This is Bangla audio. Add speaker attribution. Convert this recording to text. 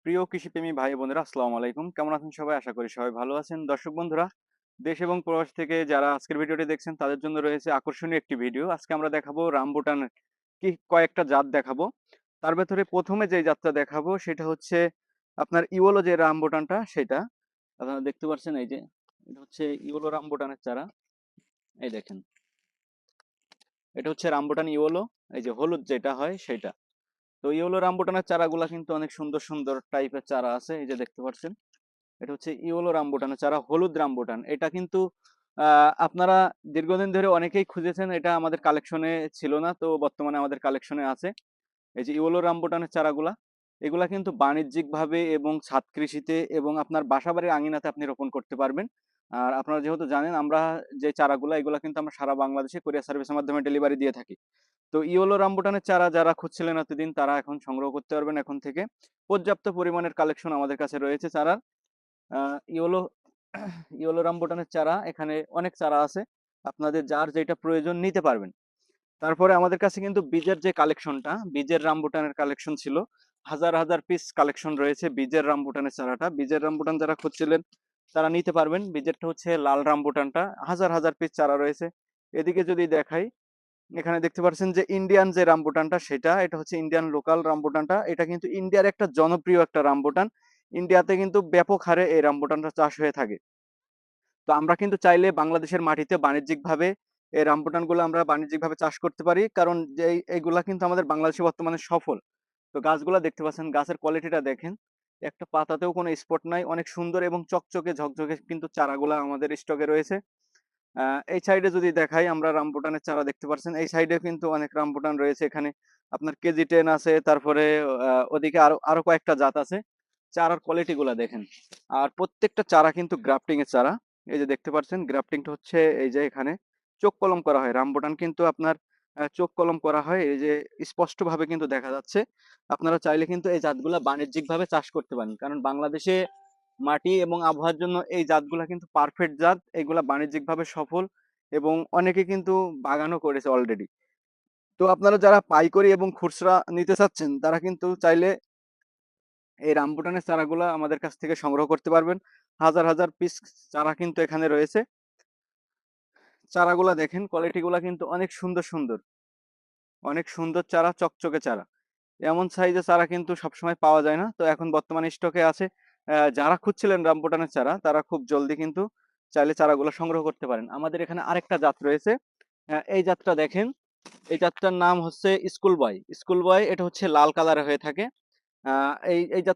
Speaker 1: প্রিয় কৃষিপ্রেমী ভাই বোনেরা, আসসালামু আলাইকুম। কেমন আছেন সবাই? আশা করি সবাই ভালো আছেন। দর্শক বন্ধুরা, দেশ এবং প্রবাস থেকে যারা আজকের ভিডিওটি দেখছেন তাদের জন্য রয়েছে আকর্ষণীয় একটি ভিডিও। আজকে আমরা দেখাবো রামবুটানের কয়েকটা জাত দেখাবো। তার ভেতরে প্রথমে যে জাতটা দেখাবো সেটা হচ্ছে আপনার ইওলো যে রামবুটানটা সেটা। আপনারা দেখতে পাচ্ছেন, এই যে এটা হচ্ছে ইওলো রামবুটানের চারা। এই দেখেন, এটা হচ্ছে রামবুটান ইওলো, এই যে হলুদ যেটা হয় সেটা। তো ইওলো রামবুটানের চারাগুলা কিন্তু অনেক সুন্দর সুন্দর টাইপের চারা আছে, এই যে দেখতে পাচ্ছেন। এটা হচ্ছে ইওলো রামবুটানের চারা, হলুদ রামবুটান। এটা কিন্তু আপনারা দীর্ঘদিন ধরে অনেকেই খুঁজেছেন, এটা আমাদের কালেকশনে ছিল না, তো বর্তমানে আমাদের কালেকশনে আছে। এই যে ইওলো রামবুটানের চারাগুলা, এগুলা কিন্তু বাণিজ্যিক ভাবে এবং ছাদ কৃষিতে এবং আপনার বাসাবাড়ির আঙিনাতে আপনি রোপণ করতে পারবেন। আর আপনারা যেহেতু জানেন, আমরা যে চারাগুলা এগুলা কিন্তু আমরা সারা বাংলাদেশে কুরিয়ার সার্ভিসের মাধ্যমে ডেলিভারি দিয়ে থাকি। তো ইওলো রামবুটানের চারা যারা খুঁজছিলেন এতদিন, তারা এখন সংগ্রহ করতে পারবেন এখন থেকে। পর্যাপ্ত পরিমাণের কালেকশন আমাদের কাছে রয়েছে চারার। ইওলো ইওলো রামবুটানের চারা এখানে অনেক চারা আছে, আপনাদের যার যেটা প্রয়োজন নিতে পারবেন। তারপরে আমাদের কাছে কিন্তু বীজের যে কালেকশনটা, বীজের রামবুটানের কালেকশন ছিল, হাজার হাজার পিস কালেকশন রয়েছে বীজের রামবুটানের চারাটা। বীজের রামবুটান যারা খুঁজছিলেন তারা নিতে পারবেন। বীজেরটা হচ্ছে লাল রামবুটানটা, হাজার হাজার পিস চারা রয়েছে। এদিকে যদি দেখাই, এখানে দেখতে পাচ্ছেন যে ইন্ডিয়ান যে রামবুটানটা সেটা, এটা হচ্ছে ইন্ডিয়ান লোকাল রামবুটানটা। এটা কিন্তু ইন্ডিয়ার একটা জনপ্রিয় একটা রামবুটান। ইন্ডিয়াতে কিন্তু ব্যাপক হারে এই রামবুটানটা চাষ হয়ে থাকে। তো আমরা কিন্তু চাইলে বাংলাদেশের মাটিতে বাণিজ্যিকভাবে এই রামবুটানগুলো আমরা বাণিজ্যিকভাবে চাষ করতে পারি, কারণ যে এইগুলা কিন্তু আমাদের বাংলাদেশে বর্তমানে সফল। তো গাছগুলা দেখতে পাচ্ছেন, গাছের কোয়ালিটিটা দেখেন, একটা পাতাতেও কোনো স্পট নাই, অনেক সুন্দর এবং চকচকে ঝকঝকে কিন্তু চারাগুলা আমাদের স্টকে রয়েছে। এই সাইডে যদি দেখাই, আমরা রামবুটানের চারা দেখতে পাচ্ছেন, এই সাইডে কিন্তু অনেক রামবুটান রয়েছে। এখানে আপনার কেজি 10 আছে, তারপরে ওদিকে আরো আরো কয়েকটা জাত আছে। চারার কোয়ালিটি গুলা দেখেন। আর প্রত্যেকটা চারা কিন্তু গ্রাফটিং এর চারা। এই যে দেখতে পাচ্ছেন, গ্রাফটিংটা হচ্ছে এই যে এখানে চোখ কলম করা হয়। রামবুটান কিন্তু আপনার চোখ কলম করা হয়, এই যে স্পষ্ট ভাবে কিন্তু দেখা যাচ্ছে। আপনারা চাইলে কিন্তু এই জাতগুলা বাণিজ্যিক ভাবে চাষ করতে পারেন, কারণ বাংলাদেশে মাটি এবং আবহাওয়ার জন্য এই জাতগুলা কিন্তু পারফেক্ট জাত। এগুলা বাণিজ্যিক ভাবে সফল এবং অনেকে কিন্তু বাগানও করেছে অলরেডি। তো আপনারা যারা পাইকারি এবং খুচরা নিতে চাচ্ছেন, তারা কিন্তু চাইলে এই রামবুটানের চারাগুলা আমাদের কাছ থেকে সংগ্রহ করতে পারবেন। হাজার হাজার পিস চারা কিন্তু এখানে রয়েছে। চারাগুলা দেখেন, কোয়ালিটি গুলা কিন্তু অনেক সুন্দর সুন্দর, অনেক সুন্দর চারা, চকচকে চারা। এমন সাইজের চারা কিন্তু সবসময় পাওয়া যায় না, তো এখন বর্তমানে স্টকে আছে। যারা খুঁজছিলেন রামবুটানের চারা, তারা খুব জলদি কিন্তু চাইলে চারাগুলো সংগ্রহ করতে পারেন। আমাদের এখানে আরেকটা জাত রয়েছে, এই জাতটা দেখেন। এই জাতটার নাম হচ্ছে স্কুল বয়। স্কুল বয়, এটা হচ্ছে লাল কালারে হয়ে থাকে। এই এই জাত